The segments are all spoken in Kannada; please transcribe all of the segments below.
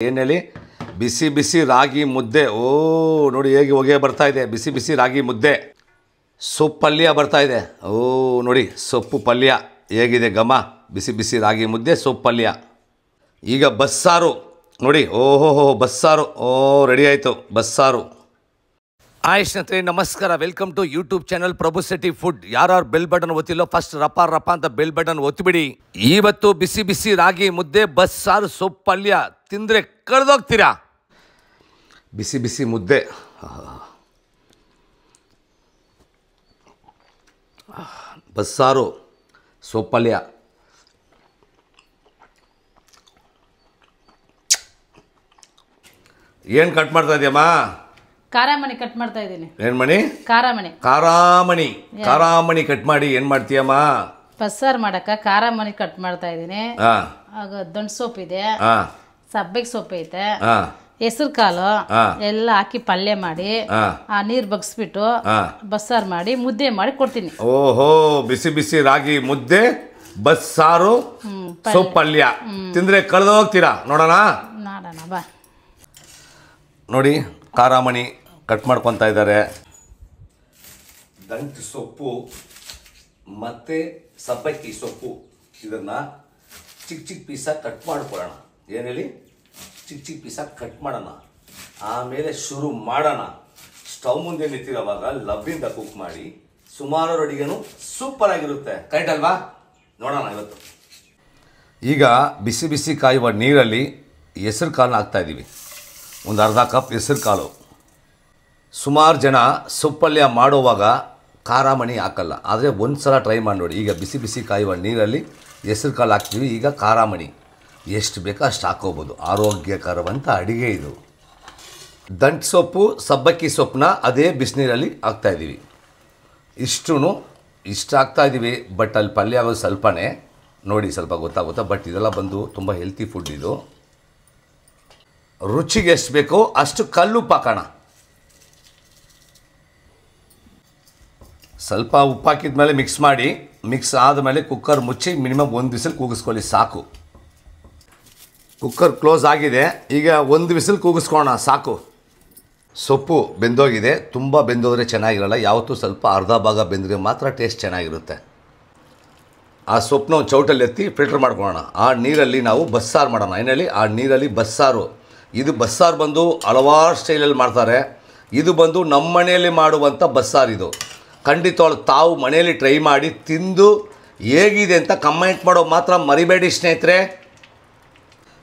ಏನು ಹೇಳಿ ಬಿಸಿ ಬಿಸಿ ರಾಗಿ ಮುದ್ದೆ. ಓ ನೋಡಿ ಹೇಗೆ ಹೊಗೆ ಬರ್ತಾ ಇದೆ. ಬಿಸಿ ಬಿಸಿ ರಾಗಿ ಮುದ್ದೆ, ಸೊಪ್ಪು ಪಲ್ಯ ಬರ್ತಾ ಇದೆ. ಓ ನೋಡಿ ಸೊಪ್ಪು ಪಲ್ಯ ಹೇಗಿದೆ ಘಮ. ಬಿಸಿ ಬಿಸಿ ರಾಗಿ ಮುದ್ದೆ, ಸೊಪ್ಪು ಪಲ್ಯ. ಈಗ ಬಸ್ಸಾರು ನೋಡಿ. ಓಹೋ ಬಸ್ಸಾರು. ಓ ರೆಡಿ ಆಯಿತು ಬಸ್ಸಾರು. ಹಾಯ್ ಸ್ನೇಹಿತರೆ, ನಮಸ್ಕಾರ. Welcome to YouTube channel Prabhu Shetty food. ಯಾರು ಬೆಲ್ ಬಟನ್ ಒತ್ತಿಲ್ಲೋ ಫಸ್ಟ್ ರಪ ರಪ ಅಂತ ಬೆಲ್ ಬಟನ್ ಒತ್ತಿಬಿಡಿ. ಇವತ್ತು ಬಿಸಿ ಬಿಸಿ ರಾಗಿ ಮುದ್ದೆ, ಬಸ್ಸಾರು, ಸೊಪ್ಪು ಪಲ್ಯ ತಿಂದರೆ ಕಳೆದೋಗ್ತೀರಾ. ಬಿಸಿ ಬಿಸಿ ಮುದ್ದೆ, ಬಸ್ಸಾರು, ಸೊಪ್ಪು ಪಲ್ಯ. ಏನು ಕಟ್ ಮಾಡ್ತಾ ಇದೆಯಮ್ಮ? ಕಾರಾಮಣಿ ಕಟ್ ಮಾಡ್ತಾ ಇದ್ದೀನಿ. ಏನು ಮಣಿ? ಕಾರಾಮಣಿ. ಕಾರಾಮಣಿ ಕಟ್ ಮಾಡಿ ಏನು ಮಾಡ್ತೀಯಮ್ಮ? ಬಸ್ಸಾರು ಮಾಡಕ್ಕ ಕಾರಾಮಣಿ ಕಟ್ ಮಾಡ್ತಾ ಇದ್ದೀನಿ. ಆಗ ದಂಟು ಸೊಪ್ಪು ಇದೆ, ಸಬ್ಬೆಗೆ ಸೊಪ್ಪು ಐತೆ, ಹೆಸರು ಕಾಳು ಎಲ್ಲ ಹಾಕಿ ಪಲ್ಯ ಮಾಡಿ ಆ ನೀರು ಬಗ್ಸ್ಬಿಟ್ಟು ಬಸ್ಸಾರು ಮಾಡಿ ಮುದ್ದೆ ಮಾಡಿ ಕೊಡ್ತೀನಿ. ಓಹೋ, ಬಿಸಿ ಬಿಸಿ ರಾಗಿ ಮುದ್ದೆ, ಬಸ್ಸಾರು, ಸೊಪ್ಪು ಪಲ್ಯ ತಿಂದ್ರೆ ಕಳೆದು ಹೋಗ್ತೀರಾ. ನೋಡೋಣ ಬಾ. ನೋಡಿ ಕಾರಾಮಣಿ ಕಟ್ ಮಾಡ್ಕೊತಾ ಇದ್ದಾರೆ. ದಂಟು ಸೊಪ್ಪು ಮತ್ತು ಸಬ್ಬಕ್ಕಿ ಸೊಪ್ಪು ಇದನ್ನು ಚಿಕ್ಕ ಚಿಕ್ಕ ಪೀಸಾಗಿ ಕಟ್ ಮಾಡ್ಕೊಳ್ಳೋಣ. ಏನು ಹೇಳಿ, ಚಿಕ್ಕ ಚಿಕ್ಕ ಪೀಸಾಗಿ ಕಟ್ ಮಾಡೋಣ. ಆಮೇಲೆ ಶುರು ಮಾಡೋಣ. ಸ್ಟವ್ ಮುಂದೆ ನಿಂತಿರೋವಾಗ ಲವ್ವಿಂದ ಕುಕ್ ಮಾಡಿ ಸುಮಾರು ಅಡುಗೆನೂ ಸೂಪರ್ ಆಗಿರುತ್ತೆ. ಕರೆಕ್ಟ್ ಅಲ್ವಾ? ನೋಡೋಣ ಇವತ್ತು. ಈಗ ಬಿಸಿ ಬಿಸಿ ಕಾಯುವ ನೀರಲ್ಲಿ ಹೆಸರು ಕಾಳನ್ನ ಹಾಕ್ತಾಯಿದ್ದೀವಿ. ಒಂದು ಅರ್ಧ ಕಪ್ ಹೆಸರು ಕಾಳು. ಸುಮಾರು ಜನ ಸೊಪ್ಪಲ್ಯ ಮಾಡುವಾಗ ಕಾರಾಮಣಿ ಹಾಕಲ್ಲ, ಆದರೆ ಒಂದು ಸಲ ಟ್ರೈ ಮಾಡಿ ನೋಡಿ. ಈಗ ಬಿಸಿ ಬಿಸಿ ಕಾಯುವ ನೀರಲ್ಲಿ ಹೆಸರು ಕಾಳು ಹಾಕ್ತೀವಿ. ಈಗ ಕಾರಾಮಣಿ ಎಷ್ಟು ಬೇಕೋ ಅಷ್ಟು ಹಾಕೋಬೋದು. ಆರೋಗ್ಯಕರವಂಥ ಅಡುಗೆ ಇದು. ದಂಟು ಸೊಪ್ಪು, ಸಬ್ಬಕ್ಕಿ ಸೊಪ್ಪನ್ನ ಅದೇ ಬಿಸಿನೀರಲ್ಲಿ ಹಾಕ್ತಾಯಿದ್ದೀವಿ. ಇಷ್ಟು ಹಾಕ್ತಾಯಿದ್ದೀವಿ. ಬಟ್ ಅಲ್ಲಿ ಪಲ್ಯ ಆಗೋದು ಸ್ವಲ್ಪನೇ ನೋಡಿ, ಸ್ವಲ್ಪ ಗೊತ್ತಾಗುತ್ತಾ. ಬಟ್ ಇದೆಲ್ಲ ಬಂದು ತುಂಬ ಹೆಲ್ತಿ ಫುಡ್ ಇದು. ರುಚಿಗೆ ಎಷ್ಟು ಬೇಕೋ ಅಷ್ಟು ಕಲ್ಲುಪ್ಪು ಹಾಕೋಣ. ಸ್ವಲ್ಪ ಉಪ್ಪು ಹಾಕಿದ ಮೇಲೆ ಮಿಕ್ಸ್ ಮಾಡಿ, ಮಿಕ್ಸ್ ಆದಮೇಲೆ ಕುಕ್ಕರ್ ಮುಚ್ಚಿ ಮಿನಿಮಮ್ 1 ವಿಸಿಲ್ ಕೂಗಿಸ್ಕೊಳ್ಳಿ ಸಾಕು. ಕುಕ್ಕರ್ ಕ್ಲೋಸ್ ಆಗಿದೆ. ಈಗ 1 ವಿಸಿಲ್ ಕೂಗಿಸ್ಕೊಳ್ಳೋಣ ಸಾಕು. ಸೊಪ್ಪು ಬೆಂದೋಗಿದೆ. ತುಂಬ ಬೆಂದೋದ್ರೆ ಚೆನ್ನಾಗಿರಲ್ಲ. ಯಾವತ್ತೂ ಸ್ವಲ್ಪ ಅರ್ಧ ಭಾಗ ಬೆಂದರೆ ಮಾತ್ರ ಟೇಸ್ಟ್ ಚೆನ್ನಾಗಿರುತ್ತೆ. ಆ ಸೊಪ್ಪನ್ನ ಒಂದು ಚೌಟಲ್ಲಿ ಎತ್ತಿ ಫಿಲ್ಟರ್ ಮಾಡ್ಕೊಳ್ಳೋಣ. ಆ ನೀರಲ್ಲಿ ನಾವು ಬಸ್ಸಾರು ಮಾಡೋಣ. ಏನೇಳಿ, ಆ ನೀರಲ್ಲಿ ಬಸ್ಸಾರು. ಇದು ಬಸ್ಸಾರು ಬಂದು ಹಲವಾರು ಸ್ಟೈಲಲ್ಲಿ ಮಾಡ್ತಾರೆ. ಇದು ಬಂದು ನಮ್ಮ ಮನೆಯಲ್ಲಿ ಮಾಡುವಂಥ ಬಸ್ಸಾರು. ಇದು ಖಂಡಿತವಾಗ್ಲೂ ತಾವು ಮನೆಯಲ್ಲಿ ಟ್ರೈ ಮಾಡಿ ತಿಂದು ಹೇಗಿದೆ ಅಂತ ಕಮೆಂಟ್ ಮಾಡೋ ಮಾತ್ರ ಮರಿಬೇಡಿ ಸ್ನೇಹಿತರೆ.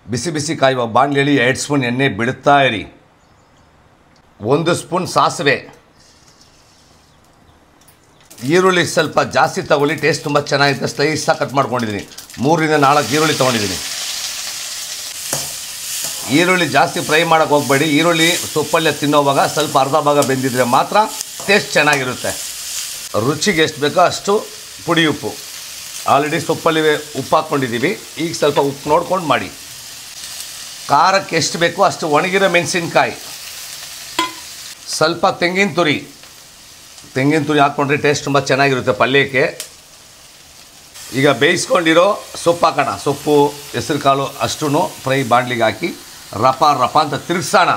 ಬಿಸಿ ಬಿಸಿ ಕಾಯುವ ಬಾಣಲೆಯಲ್ಲಿ 2 ಸ್ಪೂನ್ ಎಣ್ಣೆ ಬಿಡುತ್ತಾ ಇರಿ. 1 ಸ್ಪೂನ್ ಸಾಸಿವೆ. ಈರುಳ್ಳಿ ಸ್ವಲ್ಪ ಜಾಸ್ತಿ ತಗೊಳ್ಳಿ, ಟೇಸ್ಟ್ ತುಂಬ ಚೆನ್ನಾಗಿರುತ್ತೆ. ಸ್ಲೈಸಾಗಿ ಕಟ್ ಮಾಡ್ಕೊಂಡಿದ್ದೀನಿ. 3 ರಿಂದ 4 ಈರುಳ್ಳಿ ತೊಗೊಂಡಿದ್ದೀನಿ. ಈರುಳ್ಳಿ ಜಾಸ್ತಿ ಫ್ರೈ ಮಾಡೋಕ್ಕೆ ಹೋಗಬೇಡಿ. ಈರುಳ್ಳಿ ಸೊಪ್ಪಲ್ಲೇ ತಿನ್ನೋವಾಗ ಸ್ವಲ್ಪ ಅರ್ಧ ಭಾಗ ಬೆಂದಿದ್ರೆ ಮಾತ್ರ ಟೇಸ್ಟ್ ಚೆನ್ನಾಗಿರುತ್ತೆ. ರುಚಿಗೆ ಎಷ್ಟು ಬೇಕೋ ಅಷ್ಟು ಪುಡಿ ಉಪ್ಪು. ಆಲ್ರೆಡಿ ಸೊಪ್ಪಲ್ಲಿ ಉಪ್ಪು ಹಾಕ್ಕೊಂಡಿದ್ದೀವಿ. ಈಗ ಸ್ವಲ್ಪ ಉಪ್ಪು ನೋಡ್ಕೊಂಡು ಮಾಡಿ. ಖಾರಕ್ಕೆ ಎಷ್ಟು ಬೇಕೋ ಅಷ್ಟು ಒಣಗಿರೋ ಮೆಣಸಿನ್ಕಾಯಿ, ಸ್ವಲ್ಪ ತೆಂಗಿನ ತುರಿ ಹಾಕ್ಕೊಂಡ್ರೆ ಟೇಸ್ಟ್ ತುಂಬ ಚೆನ್ನಾಗಿರುತ್ತೆ ಪಲ್ಯಕ್ಕೆ. ಈಗ ಬೇಯಿಸ್ಕೊಂಡಿರೋ ಸೊಪ್ಪು ಹಾಕೋಣ. ಸೊಪ್ಪು, ಹೆಸರು ಕಾಳು ಅಷ್ಟೂ ಫ್ರೈ ಬಾಣಲಿಗೆ ಹಾಕಿ ರಪ ರಪ ಅಂತ ತಿರುಗಿಸೋಣ.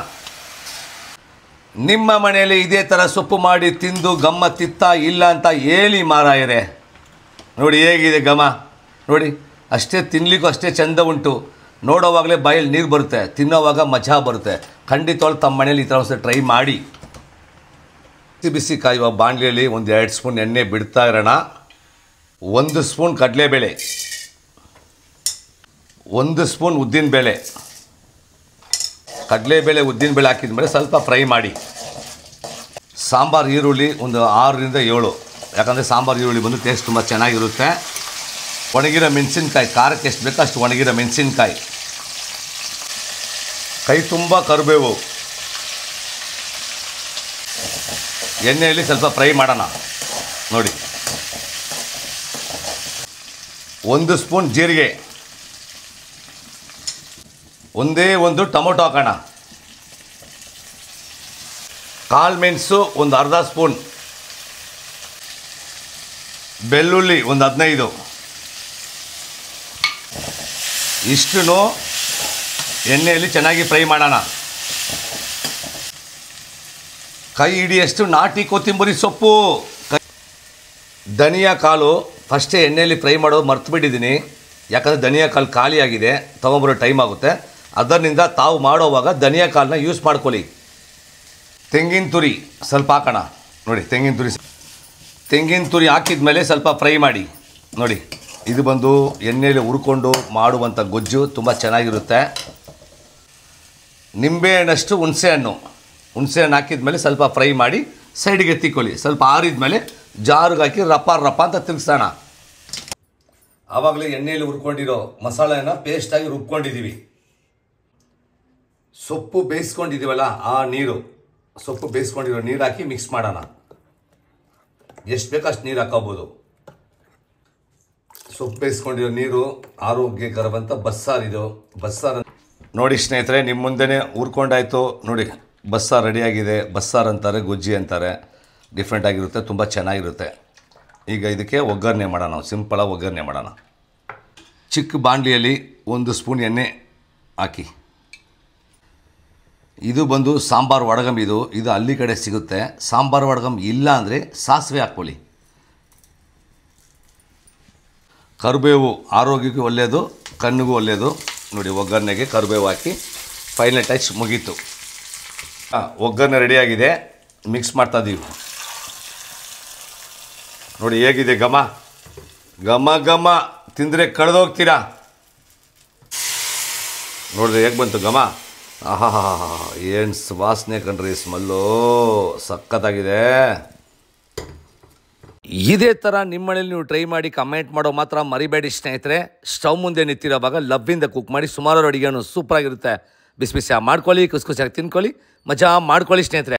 ನಿಮ್ಮ ಮನೆಯಲ್ಲಿ ಇದೇ ಥರ ಸೊಪ್ಪು ಮಾಡಿ ತಿಂದು ಗಮ್ಮತ್ತಿತ್ತ ಇಲ್ಲ ಅಂತ ಹೇಳಿ ಮಾರಾಯರೆ. ನೋಡಿ ಹೇಗಿದೆ ಘಮ ನೋಡಿ. ಅಷ್ಟೇ ತಿನ್ನಲಿಕ್ಕೂ ಅಷ್ಟೇ ಚೆಂದ ಉಂಟು. ನೋಡೋವಾಗಲೇ ಬಾಯಲ್ಲಿ ನೀರು ಬರುತ್ತೆ, ತಿನ್ನೋವಾಗ ಮಜಾ ಬರುತ್ತೆ. ಖಂಡಿತವಾಗ್ಲೂ ತಮ್ಮ ಮನೇಲಿ ಈ ಥರ ಒಂದು ಟ್ರೈ ಮಾಡಿ. ಬಿಸಿ ಬಿಸಿ ಕಾಯುವ ಬಾಣಲಿಯಲ್ಲಿ ಒಂದು 2 ಸ್ಪೂನ್ ಎಣ್ಣೆ ಬಿಡ್ತಾ ಇರೋಣ. 1 ಸ್ಪೂನ್ ಕಡಲೆಬೇಳೆ, 1 ಸ್ಪೂನ್ ಉದ್ದಿನಬೇಳೆ. ಕಡಲೆಬೇಳೆ, ಉದ್ದಿನಬೇಳೆ ಹಾಕಿದ ಮೇಲೆ ಸ್ವಲ್ಪ ಫ್ರೈ ಮಾಡಿ. ಸಾಂಬಾರು ಈರುಳ್ಳಿ ಒಂದು 6 ರಿಂದ 7, ಯಾಕಂದರೆ ಸಾಂಬಾರು ಈರುಳ್ಳಿ ಬಂದು ಟೇಸ್ಟ್ ತುಂಬ ಚೆನ್ನಾಗಿರುತ್ತೆ. ಒಣಗಿರೋ ಮೆಣಸಿನ್ಕಾಯಿ, ಖಾರಕ್ಕೆ ಎಷ್ಟು ಬೇಕೋ ಅಷ್ಟು ಒಣಗಿರೋ ಮೆಣಸಿನ್ಕಾಯಿ. ಕೈ ತುಂಬ ಕರಿಬೇವು. ಎಣ್ಣೆಯಲ್ಲಿ ಸ್ವಲ್ಪ ಫ್ರೈ ಮಾಡೋಣ ನೋಡಿ. 1 ಸ್ಪೂನ್ ಜೀರಿಗೆ, ಒಂದೇ ಒಂದು ಟೊಮೊಟೊ ಹಾಕೋಣ. ಕಾಳು ಮೆಣಸು ಒಂದು ಅರ್ಧ ಸ್ಪೂನ್, ಬೆಳ್ಳುಳ್ಳಿ ಒಂದು 15. ಇಷ್ಟು ಎಣ್ಣೆಯಲ್ಲಿ ಚೆನ್ನಾಗಿ ಫ್ರೈ ಮಾಡೋಣ. ಕೈ ಹಿಡಿಯಷ್ಟು ನಾಟಿ ಕೊತ್ತಂಬರಿ ಸೊಪ್ಪು, ಧನಿಯಾ ಕಾಳು ಫಸ್ಟೇ ಎಣ್ಣೆಯಲ್ಲಿ ಫ್ರೈ ಮಾಡೋದು ಮರ್ತು ಬಿಟ್ಟಿದ್ದೀನಿ. ಯಾಕಂದರೆ ಧನಿಯಾ ಕಾಳು ಖಾಲಿಯಾಗಿದೆ, ತೊಗೊಂಬರೋ ಟೈಮ್ ಆಗುತ್ತೆ. ಅದರಿಂದ ತಾವು ಮಾಡೋವಾಗ ಧನಿಯಾ ಕಾಳನ್ನ ಯೂಸ್ ಮಾಡ್ಕೊಳ್ಳಿ. ತೆಂಗಿನ ತುರಿ ಸ್ವಲ್ಪ ಹಾಕೋಣ. ನೋಡಿ ತೆಂಗಿನ ತುರಿ ಹಾಕಿದ ಮೇಲೆ ಸ್ವಲ್ಪ ಫ್ರೈ ಮಾಡಿ. ನೋಡಿ ಇದು ಬಂದು ಎಣ್ಣೆಯಲ್ಲಿ ಹುರ್ಕೊಂಡು ಮಾಡುವಂಥ ಗೊಜ್ಜು ತುಂಬ ಚೆನ್ನಾಗಿರುತ್ತೆ. ನಿಂಬೆಹಣ್ಣಷ್ಟು ಹುಣಸೆಹಣ್ಣು ಹಾಕಿದ ಮೇಲೆ ಸ್ವಲ್ಪ ಫ್ರೈ ಮಾಡಿ ಸೈಡಿಗೆ ಎತ್ತಿಕೊಳ್ಳಿ. ಸ್ವಲ್ಪ ಆರಿದ ಮೇಲೆ ಜಾರಿಗೆ ಹಾಕಿ ರಪ್ಪ ಅಂತ ತಿರುಗಿಸೋಣ. ಆವಾಗಲೇ ಎಣ್ಣೆಯಲ್ಲಿ ಹುರ್ಕೊಂಡಿರೋ ಮಸಾಲೆನ ಪೇಸ್ಟಾಗಿ ರುಬ್ಕೊಂಡಿದ್ದೀವಿ. ಸೊಪ್ಪು ಬೇಯಿಸ್ಕೊಂಡಿದ್ದೀವಲ್ಲ, ಆ ಸೊಪ್ಪು ಬೇಯಿಸ್ಕೊಂಡಿರೋ ನೀರು ಹಾಕಿ ಮಿಕ್ಸ್ ಮಾಡೋಣ. ಎಷ್ಟು ಬೇಕೋ ಅಷ್ಟು ನೀರು ಹಾಕೋಬೋದು. ಸೊಪ್ಪು ಬೇಯಿಸ್ಕೊಂಡಿರೋ ನೀರು ಆರೋಗ್ಯಕರವಂತ ಬಸ್ಸಾರು ನೋಡಿ ಸ್ನೇಹಿತರೆ, ನಿಮ್ಮ ಮುಂದೆನೇ ಹುರ್ಕೊಂಡಾಯ್ತು. ನೋಡಿ ಬಸ್ಸಾರು ರೆಡಿಯಾಗಿದೆ. ಬಸ್ಸಾರು ಅಂತಾರೆ, ಗೊಜ್ಜಿ ಅಂತಾರೆ, ಡಿಫ್ರೆಂಟ್ ಆಗಿರುತ್ತೆ, ತುಂಬ ಚೆನ್ನಾಗಿರುತ್ತೆ. ಈಗ ಇದಕ್ಕೆ ಒಗ್ಗರಣೆ ಮಾಡೋಣ. ನಾವು ಸಿಂಪಲಾಗಿ ಒಗ್ಗರಣೆ ಮಾಡೋಣ. ಚಿಕ್ಕ ಬಾಣಲಿಯಲ್ಲಿ 1 ಸ್ಪೂನ್ ಎಣ್ಣೆ ಹಾಕಿ. ಇದು ಬಂದು ಸಾಂಬಾರು ವಡಗಮ್. ಇದು ಹಳ್ಳಿ ಕಡೆ ಸಿಗುತ್ತೆ. ಸಾಂಬಾರು ವಡಗಮ್ ಇಲ್ಲ ಅಂದರೆ ಸಾಸಿವೆ ಹಾಕ್ಕೊಳ್ಳಿ. ಕರಿಬೇವು ಆರೋಗ್ಯಕ್ಕೂ ಒಳ್ಳೆಯದು, ಕಣ್ಣಿಗೂ ಒಳ್ಳೆಯದು. ನೋಡಿ ಒಗ್ಗರಣೆಗೆ ಕರಿಬೇವು ಹಾಕಿ ಫೈನಲ್ ಟಚ್ ಮುಗೀತು. ಒಗ್ಗರಣೆ ರೆಡಿಯಾಗಿದೆ, ಮಿಕ್ಸ್ ಮಾಡ್ತಾಯಿದ್ದೀವಿ. ನೋಡಿ ಹೇಗಿದೆ ಘಮ ತಿಂದರೆ ಕಳೆದೋಗ್ತೀರಾ. ನೋಡಿದ್ರೆ ಹೇಗೆ ಬಂತು ಘಮ. ಆಹಾ, ಏನು ಸುವಾಸನೆ ಕಣ್ರಿ, ಸ್ಮೆಲ್ಲು ಸಖತ್ತಾಗಿದೆ. ಇದೇ ಥರ ನಿಮ್ಮನೇಲಿ ನೀವು ಟ್ರೈ ಮಾಡಿ ಕಮೆಂಟ್ ಮಾಡೋ ಮಾತ್ರ ಮರಿಬೇಡಿ ಸ್ನೇಹಿತರೆ. ಸ್ಟವ್ ಮುಂದೆ ನಿಂತಿರೋವಾಗ ಲವ್ವಿಂದ ಕುಕ್ ಮಾಡಿ ಸುಮಾರು ಅಡುಗೆನೂ ಸೂಪರಾಗಿರುತ್ತೆ. ಬಿಸಿ ಬಿಸಿಯಾಗಿ ಮಾಡ್ಕೊಳ್ಳಿ, ಕುಸ್ಕುಸಿಯಾಗಿ ತಿನ್ಕೊಳ್ಳಿ, ಮಜಾ ಮಾಡ್ಕೊಳ್ಳಿ ಸ್ನೇಹಿತರೆ.